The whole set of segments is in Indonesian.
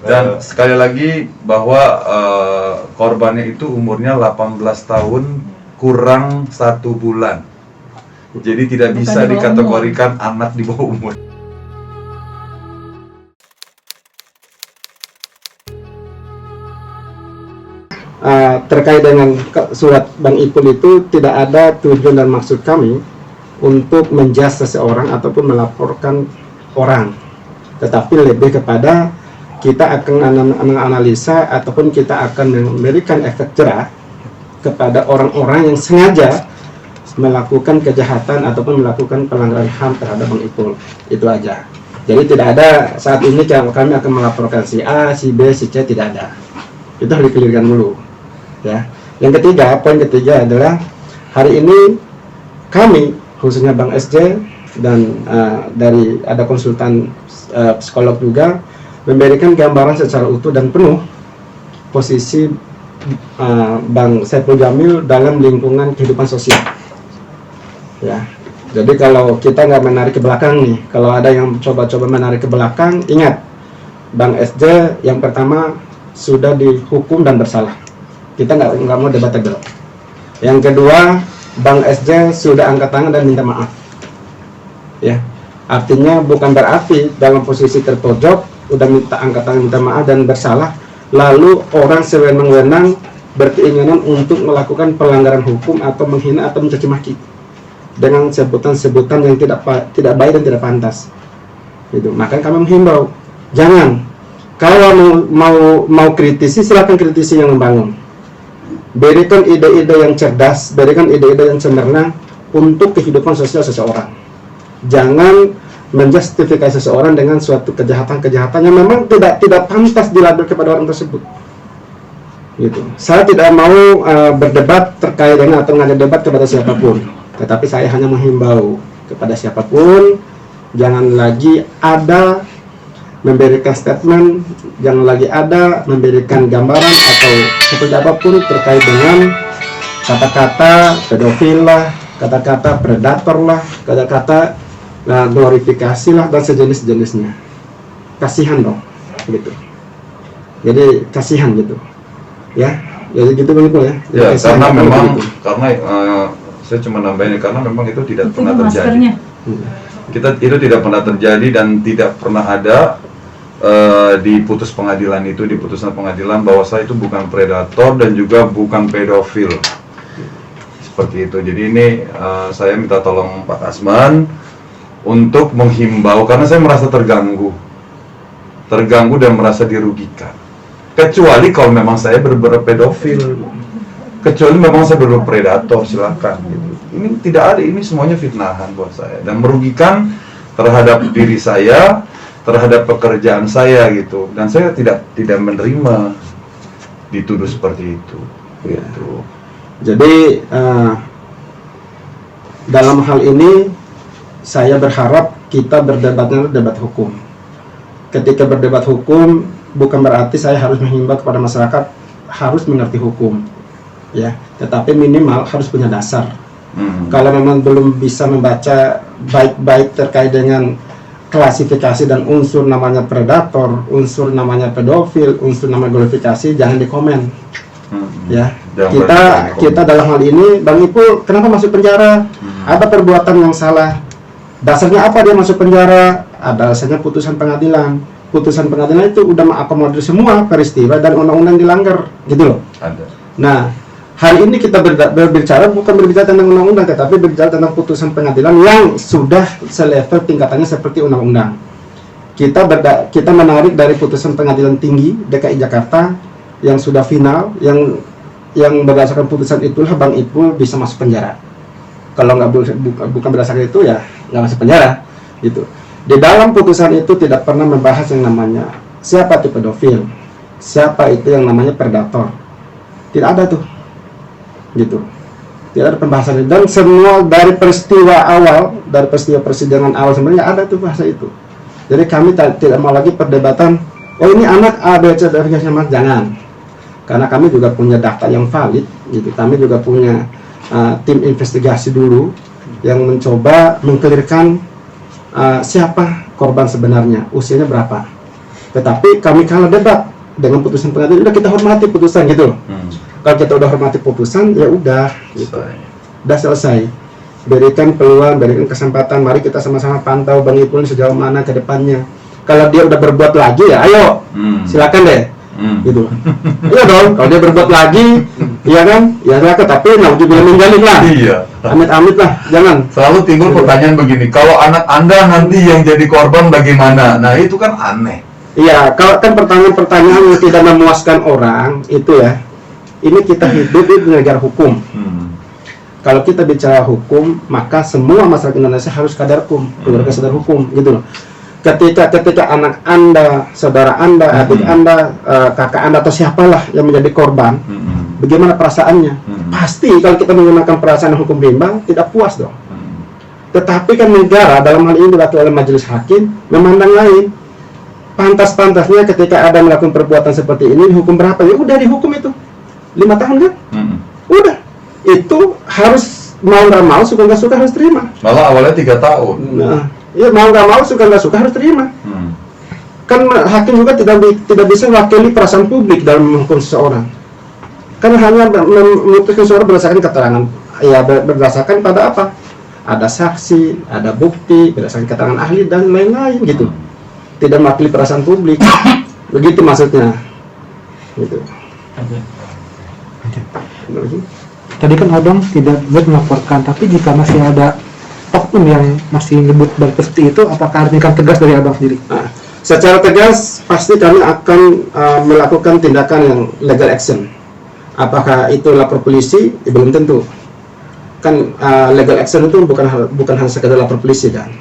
Dan sekali lagi bahwa korbannya itu umurnya 18 tahun kurang 1 bulan. Jadi tidak bisa dikategorikan anak di bawah umur. Terkait dengan surat Bang Ipul itu tidak ada tujuan dan maksud kami untuk menjudge seseorang ataupun melaporkan orang, tetapi lebih kepada kita akan menganalisa ataupun kita akan memberikan efek jerah kepada orang-orang yang sengaja melakukan kejahatan ataupun melakukan pelanggaran HAM terhadap Bang Ipul. Itu aja. Jadi tidak ada saat ini kami akan melaporkan si A, si B, si C, tidak ada. Itu harus dikelirkan dulu. Ya. Yang ketiga, poin ketiga adalah hari ini kami khususnya Bang SJ dan dari ada konsultan psikolog juga memberikan gambaran secara utuh dan penuh posisi Bang Saiful Jamil dalam lingkungan kehidupan sosial. Ya, jadi kalau kita nggak menarik ke belakang nih, kalau ada yang coba-coba menarik ke belakang, ingat Bang SJ yang pertama sudah dihukum dan bersalah. Kita nggak mau debatable. Yang kedua, Bang SJ sudah angkat tangan dan minta maaf. Ya, artinya bukan berarti dalam posisi terpojok udah angkat tangan minta maaf dan bersalah, lalu orang sewenang-wenang berkeinginan untuk melakukan pelanggaran hukum atau menghina atau mencaci maki dengan sebutan-sebutan yang tidak baik dan tidak pantas. Gitu. Makanya kami menghimbau, jangan, kalau mau kritisi silakan kritisi yang membangun. Berikan ide-ide yang cerdas, berikan ide-ide yang cemerlang untuk kehidupan sosial seseorang. Jangan menjustifikasi seseorang dengan suatu kejahatan-kejahatan yang memang tidak pantas dilabel kepada orang tersebut. Gitu. Saya tidak mau berdebat terkait dengan atau mengajak debat kepada siapapun, tetapi saya hanya menghimbau kepada siapapun, jangan lagi ada memberikan statement, jangan lagi ada memberikan gambaran atau seperti apapun terkait dengan kata-kata pedofil lah, kata-kata predator lah, kata-kata glorifikasi lah dan sejenis-jenisnya. Kasihan dong, gitu. Jadi kasihan gitu, ya. Jadi gitu begitu ya. Ya, karena memang gitu. Karena saya cuma nambahin karena memang itu tidak pernah terjadi. Itu tidak pernah terjadi dan tidak pernah ada di putusan pengadilan bahwa saya itu bukan predator dan juga bukan pedofil. Seperti itu. Jadi ini saya minta tolong Pak Asman untuk menghimbau karena saya merasa terganggu dan merasa dirugikan. Kecuali kalau memang saya benar-benar pedofil, kecuali memang saya benar-benar predator, silakan. Gitu. Ini tidak ada, ini semuanya fitnahan buat saya dan merugikan terhadap diri saya, terhadap pekerjaan saya gitu. Dan saya tidak menerima dituduh seperti itu. Gitu. Jadi dalam hal ini saya berharap kita berdebatnya debat hukum. Ketika berdebat hukum, bukan berarti saya harus menghimbau kepada masyarakat harus mengerti hukum, ya. Tetapi minimal harus punya dasar. Kalau memang belum bisa membaca baik-baik terkait dengan klasifikasi dan unsur namanya predator, unsur namanya pedofil, unsur namanya glorifikasi, jangan dikomen. Ya, kita dalam hal ini, Bang Ipul kenapa masuk penjara? Ada perbuatan yang salah. Dasarnya apa dia masuk penjara? Ada dasarnya putusan pengadilan. Putusan pengadilan itu udah mengakomodir semua peristiwa dan undang-undang dilanggar, gitu loh. Ada. Nah, hari ini kita berbicara bukan berbicara tentang undang-undang, tetapi berbicara tentang putusan pengadilan yang sudah selevel tingkatannya seperti undang-undang. Kita menarik dari putusan pengadilan tinggi DKI Jakarta yang sudah final, yang berdasarkan putusan itulah Bang Ipul bisa masuk penjara. Kalau bukan berdasarkan itu ya nggak masuk penjara, gitu. Di dalam putusan itu tidak pernah membahas yang namanya siapa itu pedofil, siapa itu yang namanya predator. Tidak ada tuh, gitu. Tidak ada pembahasan itu. Dan semua dari peristiwa awal, dari peristiwa persidangan awal sebenarnya ada tuh bahasa itu. Jadi kami tidak mau lagi perdebatan, oh ini anak A, B, C, D, F, G, jangan. Karena kami juga punya data yang valid, gitu. Kami juga punya tim investigasi dulu yang mencoba mengkelirkan siapa korban sebenarnya, usianya berapa, Tetapi kami kalah debat dengan putusan pengadilan, udah kita hormati putusan gitu loh. Kalau kita udah hormati putusan, ya udah gitu. Udah selesai. Berikan peluang, berikan kesempatan, mari kita sama-sama pantau Bang Ipul sejauh mana ke depannya. Kalau dia udah berbuat lagi ya ayo, silakan deh. Gitu. Iya dong, kalau dia berbuat lagi, iya kan? Ya silakan, tapi naudzubillah min dzalik lah. Iya. Amit-amit lah, jangan. Selalu timbul pertanyaan begini, kalau anak Anda nanti yang jadi korban bagaimana? Nah, itu kan aneh. Iya, kalau kan pertanyaan-pertanyaan yang tidak memuaskan orang itu ya, ini kita hidup di negara hukum. Kalau kita bicara hukum, maka semua masyarakat Indonesia harus sadar hukum, keluarga sadar hukum, gitu loh. Ketika anak Anda, saudara Anda, adik Anda, kakak Anda atau siapalah yang menjadi korban, bagaimana perasaannya? Pasti kalau kita menggunakan perasaan hukum rimba tidak puas dong. Tetapi kan negara dalam hal ini diwakili oleh majelis hakim memandang lain. Pantas-pantasnya ketika ada melakukan perbuatan seperti ini dihukum berapa? Ya udah dihukum itu 5 tahun kan? Udah. Itu harus mau nggak mau, suka nggak suka harus terima. Malah awalnya 3 tahun. Nah, ya mau nggak mau, suka nggak suka harus terima. Kan hakim juga tidak bisa wakili perasaan publik dalam menghukum seseorang. Kan hanya memutuskan seseorang berdasarkan keterangan, ya berdasarkan pada apa? Ada saksi, ada bukti, berdasarkan keterangan ahli dan lain-lain gitu. Tidak mewakili perasaan publik. Begitu maksudnya. Gitu. Tadi kan abang tidak melaporkan, tapi jika masih ada oknum yang masih nyebut seperti itu, apakah artinya tegas dari abang sendiri? Nah, secara tegas pasti kami akan melakukan tindakan yang legal action. Apakah itu lapor polisi? Ya, belum tentu. Kan legal action itu bukan hanya sekedar lapor polisi kan.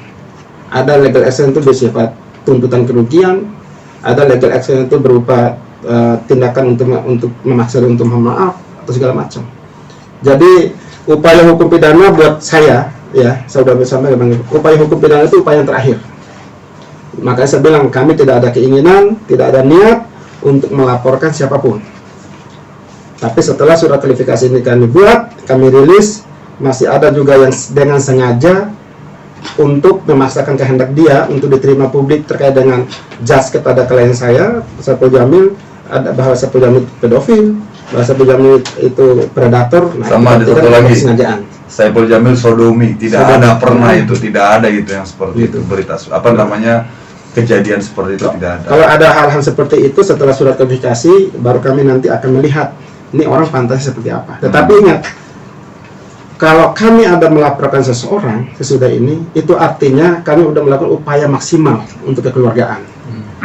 Ada legal action itu bersifat tuntutan kerugian, ada legal action itu berupa tindakan untuk memaksa untuk mohon maaf atau segala macam. Jadi upaya hukum pidana buat saya, ya, saya sudah bersama dengan upaya hukum pidana itu upaya yang terakhir. Makanya saya bilang kami tidak ada keinginan, tidak ada niat untuk melaporkan siapapun. Tapi setelah surat kualifikasi ini kami buat, kami rilis, masih ada juga yang dengan sengaja untuk memaksakan kehendak dia untuk diterima publik terkait dengan judge kepada klien saya, Saiful Jamil, ada bahwa Saiful Jamil pedofil, bahwa Saiful Jamil itu predator. Nah, sama ada satu lagi, kesengajaan. Saiful Jamil sodomi, tidak ada pernah itu, tidak ada gitu yang seperti itu berita apa namanya kejadian seperti itu tidak ada. Kalau ada hal-hal seperti itu setelah surat kualifikasi, baru kami nanti akan melihat ini orang pantasnya seperti apa. Tetapi ingat, kalau kami ada melaporkan seseorang sesudah ini, itu artinya kami sudah melakukan upaya maksimal untuk kekeluargaan.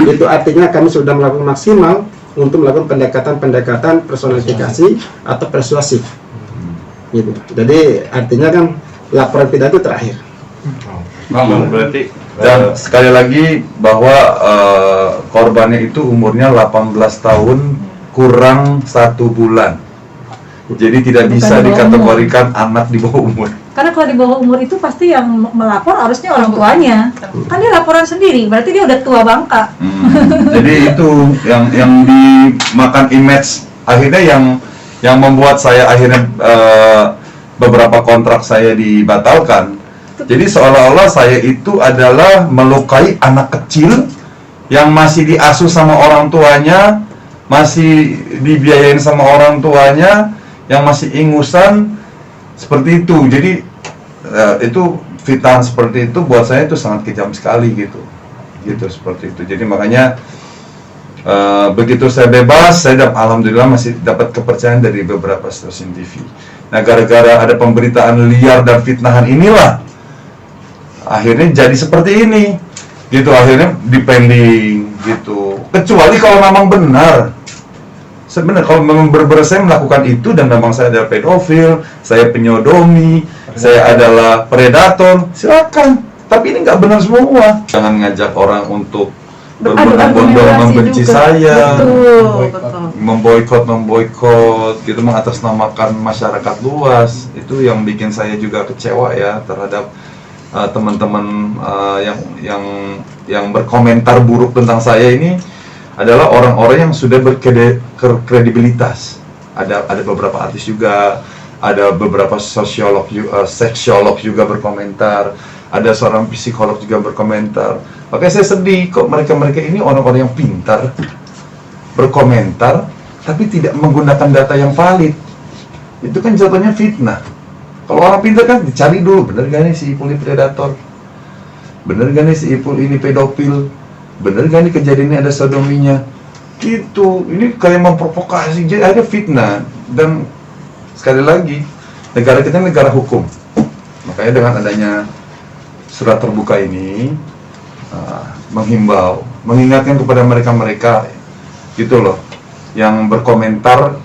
Itu artinya kami sudah melakukan maksimal untuk melakukan pendekatan personifikasi atau persuasif. Gitu. Jadi artinya kan laporan pidana itu terakhir. Berarti dan sekali lagi bahwa korbannya itu umurnya 18 tahun kurang 1 bulan. Jadi tidak bisa dikategorikan anak di bawah umur. Karena kalau di bawah umur itu pasti yang melapor harusnya orang tuanya. Kan dia laporan sendiri, berarti dia udah tua bangka. Jadi itu yang dimakan image akhirnya yang membuat saya akhirnya beberapa kontrak saya dibatalkan. Jadi seolah-olah saya itu adalah melukai anak kecil yang masih diasuh sama orang tuanya, masih dibiayain sama orang tuanya, yang masih ingusan seperti itu. Jadi itu fitnah seperti itu buat saya itu sangat kejam sekali gitu seperti itu. Jadi makanya begitu saya bebas, saya alhamdulillah masih dapat kepercayaan dari beberapa stasiun TV. Nah, gara-gara ada pemberitaan liar dan fitnahan inilah akhirnya jadi seperti ini gitu, akhirnya dipending gitu. Kecuali kalau memang benar, sebenarnya kalau memang benar saya melakukan itu dan memang saya adalah pedofil, saya penyodomi, saya adalah predator, silakan. Tapi ini nggak benar semua. Jangan ngajak orang untuk berbondong-bondong membenci saya, memboikot gitu, mengatasnamakan masyarakat luas. Itu yang bikin saya juga kecewa ya terhadap teman-teman yang berkomentar buruk tentang saya ini adalah orang-orang yang sudah berkredibilitas. Ada beberapa artis juga, ada beberapa sosiolog, seksiolog juga berkomentar, ada seorang psikolog juga berkomentar. Makanya saya sedih kok mereka-mereka ini orang-orang yang pintar berkomentar tapi tidak menggunakan data yang valid. Itu kan jatuhnya fitnah. Kalau orang pintar kan dicari dulu, bener gak nih si Ipul ini predator, bener gak nih si Ipul ini pedofil, bener gak nih kejadian ini ada sodominya. Itu ini kayak memprovokasi, jadi ada fitnah. Dan sekali lagi, negara kita negara hukum. Makanya dengan adanya surat terbuka ini menghimbau, mengingatkan kepada mereka-mereka gitu loh, yang berkomentar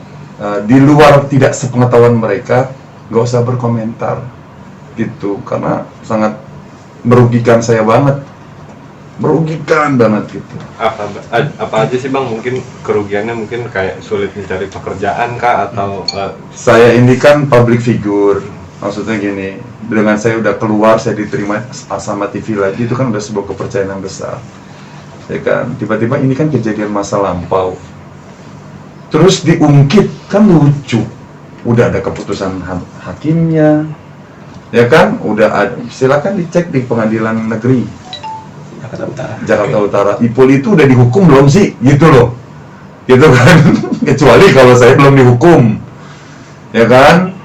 di luar tidak sepengetahuan mereka, nggak usah berkomentar gitu, karena sangat merugikan saya banget, merugikan banget gitu. Apa aja sih Bang? Mungkin kerugiannya mungkin kayak sulit mencari pekerjaan kah, atau Saya ini kan public figure, maksudnya gini, dengan saya udah keluar, saya diterima sama TV lagi, itu kan udah sebuah kepercayaan yang besar, ya kan. Tiba-tiba ini kan kejadian masa lampau, terus diungkit, kan lucu. Udah ada keputusan hakimnya, ya kan, udah ada, silakan dicek di pengadilan negeri Jakarta Utara. Ipul itu udah dihukum belum sih, gitu loh, gitu kan. Kecuali kalau saya belum dihukum, ya kan.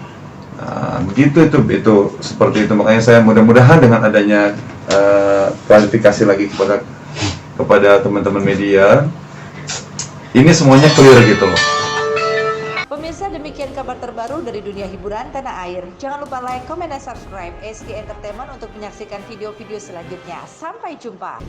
Begitu itu seperti itu. Makanya saya mudah-mudahan dengan adanya klarifikasi lagi kepada teman-teman media, ini semuanya clear gitu loh. Pemirsa, demikian kabar terbaru dari dunia hiburan tanah air. Jangan lupa like, comment, dan subscribe SG Entertainment untuk menyaksikan video-video selanjutnya. Sampai jumpa.